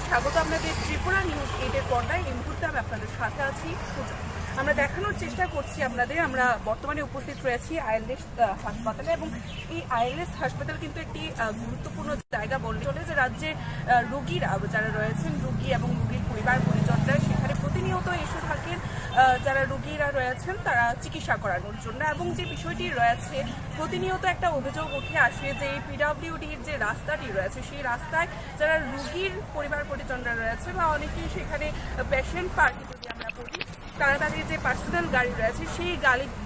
স্বাগত আপনাদের ত্রিপুরা নিউজ 8-এর পর্দায়। এই মুহূর্তে আমি আপনাদের সাথে আছি। আমরা দেখানোর চেষ্টা করছি আপনাদের, আমরা বর্তমানে উপস্থিত রয়েছি আইএলএস হাসপাতালে, এবং এই আইএলএস হাসপাতাল কিন্তু একটি গুরুত্বপূর্ণ জায়গা বললে চলে, যে রাজ্যের রোগীরা যারা রয়েছেন, রোগী এবং রোগীর পরিবার পরিজনরা সেখানে প্রতিনিয়ত এসে থাকেন যারা রোগীরা রয়েছেন তারা চিকিৎসা করানোর জন্য। এবং যে বিষয়টি রয়েছে, প্রতিনিয়ত একটা অভিযোগ উঠে আসে যে এই পিডব্লিউডির যে রাস্তাটি রয়েছে, সেই রাস্তায় যারা রোগীর পরিবার পরিজনরা রয়েছে বা অনেকেই সেখানে পেশেন্ট পার্টি যদি আমরা বলি, তারা তাদের যে পার্সোনাল গাড়ি রয়েছে সেই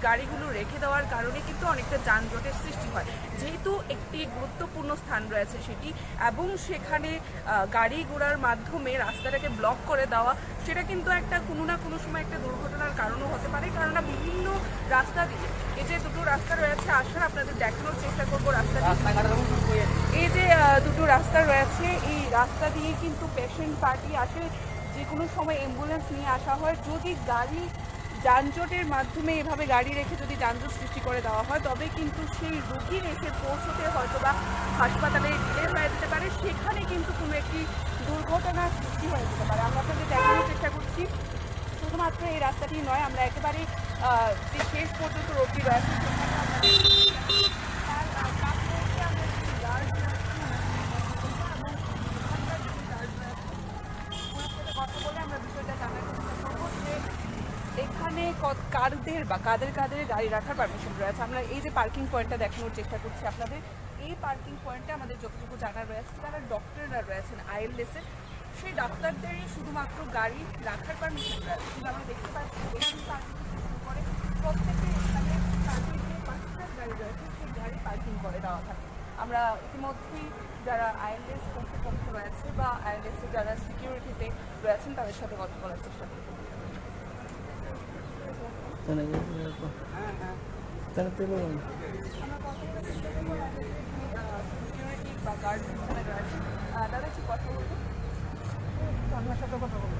গাড়িগুলো রেখে দেওয়ার কারণে কিন্তু অনেকটা যানজটের সৃষ্টি হয়। যেহেতু একটি গুরুত্বপূর্ণ স্থান রয়েছে সেটি, এবং সেখানে গাড়ি ঘোড়ার মাধ্যমে রাস্তাটাকে ব্লক করে দেওয়া, সেটা কিন্তু একটা কোনো না কোনো সময় একটা দুর্ঘটনার কারণও হতে পারে। কেননা বিভিন্ন রাস্তা দিয়ে, এই যে দুটো রাস্তা রয়েছে আসার, আপনাদের দেখানোর চেষ্টা করবো রাস্তাটি। এই যে দুটো রাস্তা রয়েছে, এই রাস্তা দিয়ে কিন্তু পেশেন্ট পার্টি আসে, যে কোনো সময় অ্যাম্বুলেন্স নিয়ে আসা হয়। যদি গাড়ি যানজটের মাধ্যমে এভাবে গাড়ি রেখে যদি যানজট সৃষ্টি করে দেওয়া হয়, তবে কিন্তু সেই রোগী রেখে পৌঁছতে হয়তো বা হাসপাতালে ডিলে হয়ে যেতে পারে, সেখানে কিন্তু কোনো একটি দুর্ঘটনার সৃষ্টি হয়ে যেতে পারে। আমরা আপনাদের দেখানোর চেষ্টা করছি। শুধুমাত্র এই রাস্তাটি নয়, আমরা একেবারে যে শেষ পর্যন্ত রোগী রয়েছে কথা বলে আমরা বিষয়টা জানার চেষ্টা করবো যে এখানে কাদের গাড়ি রাখার পারমিশন রয়েছে। আমরা এই যে পার্কিং পয়েন্টটা দেখানোর চেষ্টা করছি আপনাদের, এই পার্কিং পয়েন্টে আমাদের যতটুকু জানা রয়েছে, যারা ডক্টররা রয়েছেন আইএলএসের, সেই ডাক্তারদেরই শুধুমাত্র গাড়ি রাখার পারমিশন রয়েছে। কিন্তু আমরা দেখতে পাচ্ছি করে প্রত্যেকের এখানে তাদের যে পার্সোনাল গাড়ি রয়েছে সেই গাড়ি পার্কিং করে দেওয়া থাকে। আমরা ইতিমধ্যেই যারা আইএলএস কর্তৃপক্ষ রয়েছে বা আইএলএসের যারা সিকিউরিটিতে রয়েছেন তাদের সাথে কথা বলার চেষ্টা করব। সিকিউরিটি বা গার্ড যেখানে রয়েছে তাদের একটু কথা বলবো, আপনার সাথে কথা বলবো।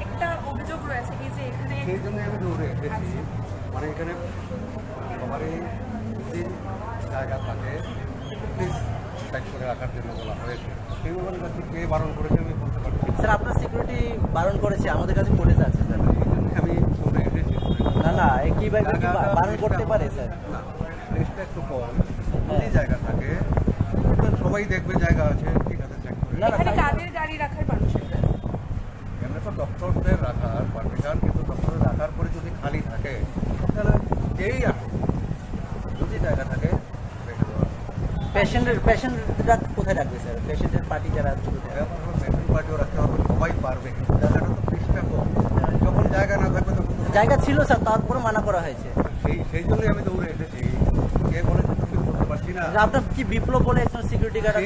একটা অভিযোগ রয়েছে কি যে এখানে, সেই জন্য আমি দৌড়ে এসেছি। মানে এখানে সবারই যে জায়গা থাকে প্লিজ সাইড করে রাখার জন্য বলা হয়েছে। সেই ব্যাপারে কাছে কে বারণ করেছে আমি বলতে পারছি। স্যার, আপনার সিকিউরিটি বারণ করেছে, আমাদের কাছে ফুটেজ আছে স্যার। এই জন্য আমি দৌড়ে এসেছি। না কীভাবে বারণ করতে পারে স্যার? না, প্লেসটা একটু কম, যদি জায়গা থাকে সবাই দেখবে জায়গা আছে, ঠিক আছে চেক করে। এখানে কাদের গাড়ি রাখার পারমিশন রয়েছে? এমনি তো ডক্টরদের রাখার পারমিশন, কিন্তু ডক্টরের রাখার পরে যদি খালি থাকে তাহলে যেই আসে, যদি জায়গা থাকে রেখে দেওয়া। পেশেন্টরা কোথায় রাখবে স্যার? পেশেন্টের পার্টি যারা পেশেন্ট পার্টিও রাখতে হবে, সবাই পারবে, কিন্তু জায়গাটা তো পরিষ্কার কম। যখন জায়গা না থাকবে তখন জায়গা ছিল স্যার, তারপরে মানা করা হয়েছে। সেই জন্যই আমি দৌড়ে এসেছি। কে বলেছে তুমি করতে পারছি না? আপনার কি বিপ্লব বলে একজন সিকিউরিটি গার্ড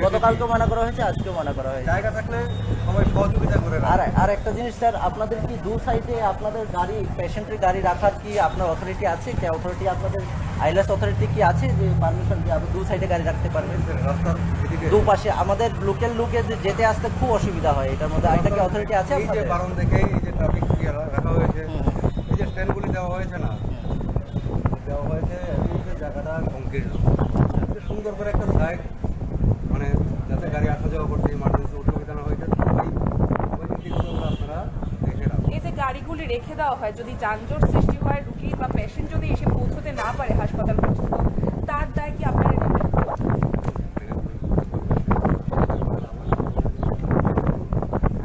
গতকালকেও মানা করা হয়েছে, আজকেও মানা করা হয়েছে। জায়গা থাকলে সবাই সহযোগিতা করে। আর একটা জিনিস স্যার, আপনাদের কি দু সাইডে আপনাদের গাড়ি, পেশেন্টের গাড়ি রাখার কি আপনার অথরিটি আছে? কি অথরিটি আপনাদের আইএলএস অথরিটি কি আছে যে পারমিশন দিয়ে আপনি দু সাইডে গাড়ি রাখতে পারবেন? রাস্তার এদিকে দুপাশে আমাদের লোকাল লোকে যেতে আসতে খুব অসুবিধা হয়, এটার মধ্যে এটা কি অথরিটি আছে? এই যে বারণ দেখে এই যে ট্রাফিক রাখা হয়েছে, এই যে স্ট্যান্ডগুলি দেওয়া হয়েছে না, দেওয়া হয়েছে এই যে জায়গাটা সংকীর্ণ, সুন্দর করে একটা সাইড, মানে যাতে গাড়ি আসা যাওয়া করতে ইমার্জেন্সি অসুবিধা না হয়েছে, সবাই আপনারা দেখে রাখুন। এই যে গাড়িগুলি রেখে দেওয়া হয়, যদি যানজট সৃষ্টি হয়, রুগী বা পেশেন্ট যদি এসে পৌঁছতে না পারে হাসপাতাল পর্যন্ত, তার দায় কি আপনারা নেবেন?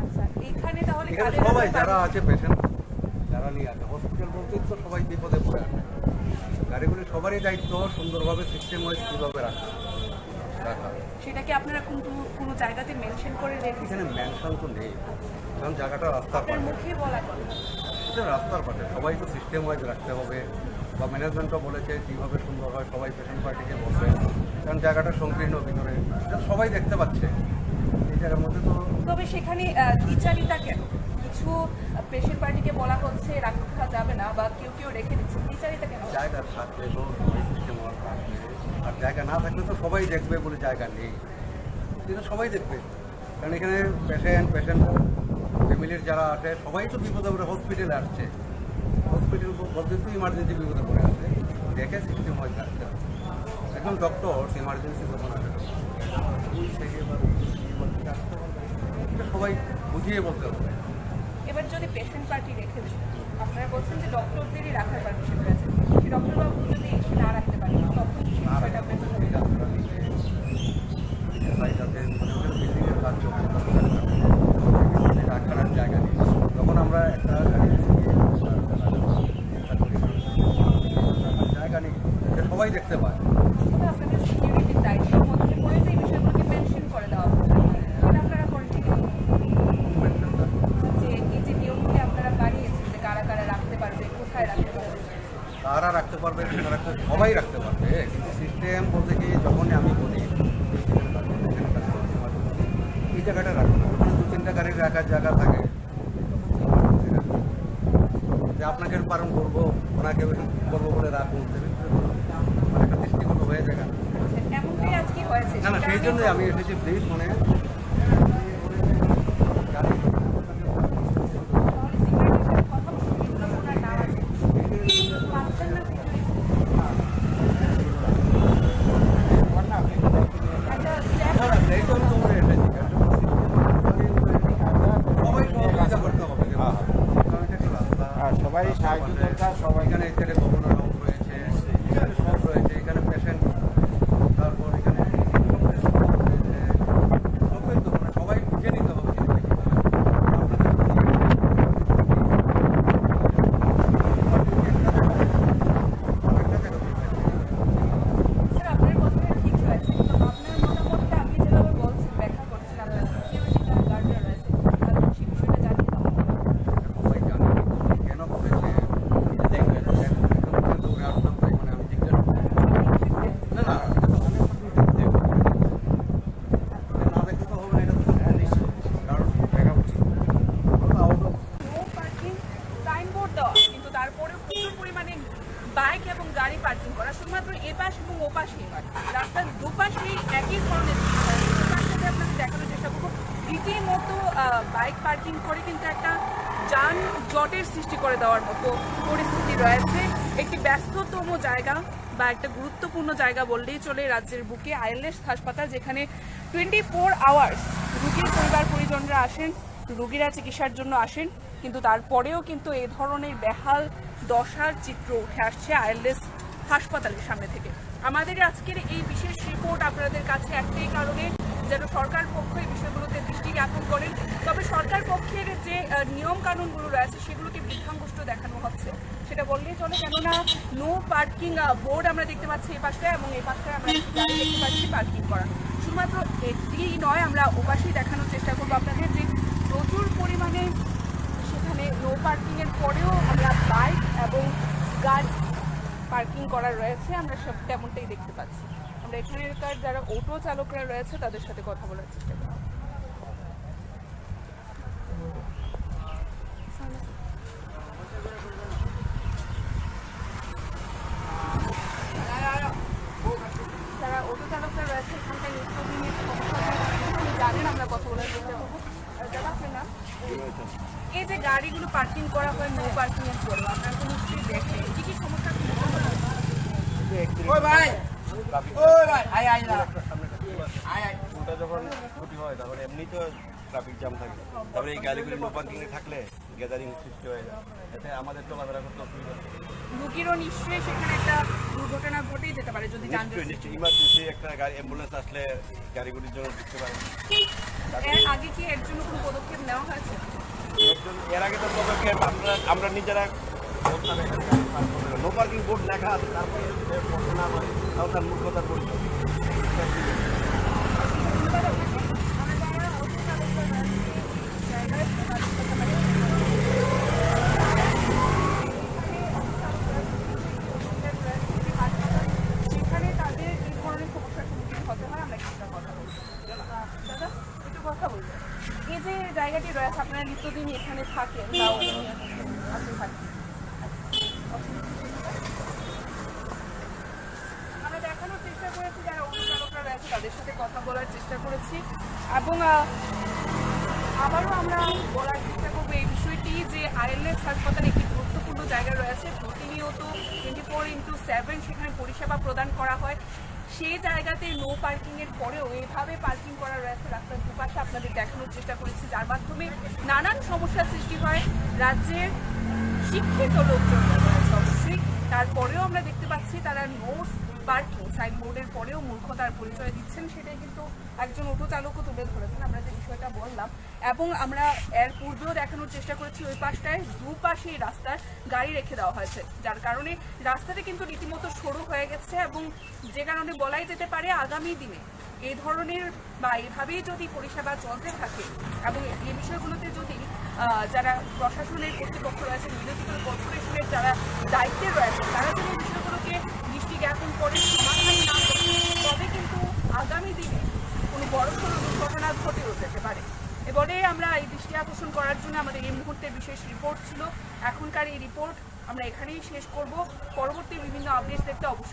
আচ্ছা, এখানে তাহলে সবাই যারা আছে পেশেন্ট, যারা নিয়ে আছে হসপিটাল বলতে তো সবাই বিপদে পড়ে আছে। গাড়িগুলি সবারই দায়িত্ব সুন্দরভাবে সিস্টেম ওয়াইজ কীভাবে রাখা। সেটা কি আপনারা কোনো জায়গাতে মেনশন করে রেখেছেন? এখানে মেনশন তো নেই, কারণ জায়গাটা রাস্তার আপনার পাশে। মুখে বলা কথা। এটা রাস্তার পাশে, সবাই তো সিস্টেম ওয়াইজ রাখতে হবে, বা ম্যানেজমেন্টও বলেছে কীভাবে সুন্দর হয়, সবাই পেশেন্ট পার্টিকে বলবে, কারণ জায়গাটা সংকীর্ণ ভিতরে, এটা সবাই দেখতে পাচ্ছে। এই জায়গার মধ্যে তো তবে সেখানে দ্বিচারিতা কেন? কিছু পেশেন্ট পার্টিকে বলা হচ্ছে রাখা যাবে না, বা কেউ কেউ রেখে দিচ্ছে, দ্বিচারিতা কেন? জায়গা থাকলে তো সবাই সিস্টেম ওয়াইজ রাখবে, আর জায়গা না থাকলে তো সবাই দেখবে বলে জায়গা নেই, সেটা সবাই দেখবে। কারণ এখানে পেশেন্ট ফ্যামিলির যারা আসে সবাই তো বিপদে পড়ে হসপিটালে আসছে, হসপিটাল বলতে তো ইমার্জেন্সি বিপদে পড়ে আসে, দেখে সিস্টেম ওয়াইজ রাখতে হবে। একদম ডক্টর ইমার্জেন্সি যখন আসে ওই থেকে এটা সবাই বুঝিয়ে বলতে হবে। এবার যদি পেশেন্ট পার্টি রেখে দেন, আপনারা বলছেন যে ডক্টরদেরই রাখার পারমিশন রয়েছে, সেই ডক্টরবাবু যদি এসে না রাখতে পারেন তখন কি না বিষয়টা আপনার রাখতে হবে, আপনারা নিজে সাইড আছে, মানে ওখানে বিল্ডিংয়ের কাজ চলছে, রাখার আর জায়গা নেই, তখন আমরা একটা গাড়ি জায়গা নেই, এটা সবাই দেখতে পায়। তবে আপনাদের সিকিউরিটির দায়িত্বের মধ্যে পড়ে যে এই বিষয়গুলোকে মেনশন করে দেওয়া হবে, এটা আপনারা করেন ঠিক আছে? যে এই যে নিয়মগুলি আপনারা বানিয়েছেন যে কারা কারা রাখতে পারবে, কোথায় রাখতে পারবে, তারা রাখতে পারবে, সবাই রাখতে পারবে, কিন্তু সিস্টেম বলতে কি যখনই আমি বলি এই জায়গাটা রাখবো না, 2-3টা গাড়ি রাখার জায়গা থাকে, যে আপনাকে পালন করবো, ওনাকে করবো বলে রাখুন, মানে একটা দৃষ্টিগত হয়ে যায়। এমনটাই আজকে হয়েছে। না না, সেই জন্যই আমি এসেছি, প্লিজ মানে গাড়ি তাহলে সিকিউরিটির সাথে কথা বলুন, এগুলো ওনার নাম আছে, পাচ্ছেন না সিকিউরিটি। একটা স্ট্যাম্প এই জন্য তো আমরা এসেছি, সবাই সহযোগিতা করতে হবে, কারণ এটা একটা রাস্তা, সবাই সাহায্য দরকার, সবাই এখানে এখানে গভর্নর হাউস রয়েছে, এখানে সব রয়েছে, এখানে পেশেন্ট, তারপর এখানে সবাই তো মানে সবাই বুঝে নিতে হবে স্যার, আপনার কথাটা ঠিক হয়েছে, কিন্তু আপনার মতামতটা আপনি যেভাবে বলছেন, ব্যাখ্যা করছেন, আপনার সিকিউরিটি গার্ডরা রয়েছে, তাদের সেই বিষয়টা জানিয়ে দেওয়া হবে। সবাই জানে কেন করেছে, দৌড়ে আসলাম তাই মানে আমি জিজ্ঞাসা করছি। না না, না দেখতে তো হবে না, এটা তো কারণ দেখা উচিত out of no parking signboard দেওয়া, কিন্তু তারপরেও প্রচুর পরিমাণে বাইক এবং গাড়ি পার্কিং করা, শুধুমাত্র এপাশ এবং ওপাশেই নয়, রাস্তার দুপাশেই একই ধরনের রাস্তাতে আপনাকে দেখানোর চেষ্টা করবো। রীতিমতো বাইক পার্কিং করে কিন্তু একটা যানজটের সৃষ্টি করে দেওয়ার মতো পরিস্থিতি রয়েছে। একটি ব্যস্ততম জায়গা বা একটা গুরুত্বপূর্ণ জায়গা বললেই চলে রাজ্যের বুকে আইএলএস হাসপাতাল, যেখানে 24 আওয়ার্স রুগীর পরিবার পরিজনরা আসেন, রুগীরা চিকিৎসার জন্য আসেন, কিন্তু তারপরেও কিন্তু এই ধরনের বেহাল দশার চিত্র উঠে আসছে আইএলএস হাসপাতালের সামনে থেকে। আমাদের আজকের এই বিশেষ রিপোর্ট আপনাদের কাছে একটাই কারণে, যেন সরকার পক্ষ এই বিষয়গুলোতে দৃষ্টি জ্ঞাপন করেন। তবে সরকার পক্ষের যে নিয়ম কানুনগুলো রয়েছে সেগুলোকে বৃদ্ধাঙ্গুষ্ট দেখানো হচ্ছে, সেটা বললেই চলে, কেননা নো পার্কিং বোর্ড আমরা দেখতে পাচ্ছি এই পাশটায়, এবং এই পাশটায় আমরা গাড়ি দেখতে পাচ্ছি পার্কিং করা। শুধুমাত্র এটিই নয়, আমরা ওপাশেই দেখানোর চেষ্টা করবো আপনাদের যে প্রচুর পরিমাণে সেখানে নো পার্কিংয়ের পরেও আমরা বাইক এবং গাড়ি পার্কিং করা রয়েছে, আমরা সব তেমনটাই দেখতে পাচ্ছি। আমরা এখানকার যারা অটো চালকরা রয়েছে তাদের সাথে কথা বলার চেষ্টা করব। যারা অটো চালকরা রয়েছে এখানকার নিত্যদিনের সমস্যা জানেন, আমরা কথা বলার চেষ্টা করবো। দাদা, আপনার নাম? এই যে গাড়িগুলো পার্কিং করা হয় নো পার্কিং এর পরেও আপনারা তো নিশ্চয়ই দেখেন কি কি সমস্যা ওটা যখন ছুটি হয় তারপরে এমনি তো ট্রাফিক জ্যাম থাকে, তারপরে এই গাড়িগুলি নো পার্কিংয়ে থাকলে গ্যাদারিং সৃষ্টি হয়ে যায়, এতে আমাদের চলাফেরা করতে অসুবিধা। রুগীরও নিশ্চয়ই সেখানে একটা দুর্ঘটনা ঘটেই যেতে পারে যদি যানজট নিশ্চয়ই নিশ্চয়ই ইমার্জেন্সি একটা গাড়ি অ্যাম্বুলেন্স আসলে গাড়িগুলির জন্য ঢুকতে পারে। এর আগে কি এর জন্য কোনো পদক্ষেপ নেওয়া হয়েছে? এর আগে তো পদক্ষেপ আমরা নিজেরা নো পার্কিং বোর্ড লেখা আছে, তারপরে না মানে তাও তার মূর্খতার পরিচয়। যে জায়গাটি রয়েছে, আপনারা নিত্যদিন এখানে থাকেন বা আসলে থাকেন, আমরা দেখানোর চেষ্টা করেছি যারা অন্য চালকরা রয়েছে তাদের সাথে কথা বলার চেষ্টা করেছি, এবং আবারও আমরা বলার চেষ্টা করবো এই বিষয়টি যে আইএলএস হাসপাতাল একটি গুরুত্বপূর্ণ জায়গা রয়েছে, প্রতিনিয়ত 24/7 সেখানে পরিষেবা প্রদান করা হয়। সেই জায়গাতে নো পার্কিংয়ের পরেও এভাবে পার্কিং করা রয়েছে রাস্তার দুপাশে, আপনাদের দেখানোর চেষ্টা করেছি, যার মাধ্যমে নানান সমস্যার সৃষ্টি হয় রাজ্যের শিক্ষিত লোকজন রয়েছে অবশ্যই। তারপরেও আমরা দেখতে পাচ্ছি তারা নো পার্কিং সাইনবোর্ডের পরেও মূর্খতার পরিচয় দিচ্ছেন, সেটাই কিন্তু একজন অটো চালকও তুলে ধরেছেন, আমরা যে বিষয়টা বললাম। এবং আমরা এর পূর্বেও দেখানোর চেষ্টা করেছি ওই পাশটায় দুপাশেই রাস্তার গাড়ি রেখে দেওয়া হয়েছে, যার কারণে রাস্তাটা কিন্তু রীতিমতো সরু হয়ে গেছে, এবং যে কারণে বলাই যেতে পারে আগামী দিনে এই ধরনের বা এভাবেই যদি পরিষেবা চলতে থাকে এবং এই বিষয়গুলোতে যদি যারা প্রশাসনের কর্তৃপক্ষ রয়েছে, মিউনিসিপ্যাল কর্পোরেশনের যারা দায়িত্বে রয়েছে, তারা যদি এই বিষয়গুলোকে দৃষ্টি জ্ঞাপন করে সমাধান না করে, তবে কিন্তু আগামী দিনে কোনো বড়সড় দুর্ঘটনা ঘটেও যেতে পারে। এবারে আমরা এই দৃষ্টি আকর্ষণ করার জন্য আমাদের এই মুহূর্তের বিশেষ রিপোর্ট ছিল। এখনকার এই রিপোর্ট আমরা এখানেই শেষ করব। পরবর্তী বিভিন্ন আপডেট দেখতে অবশ্যই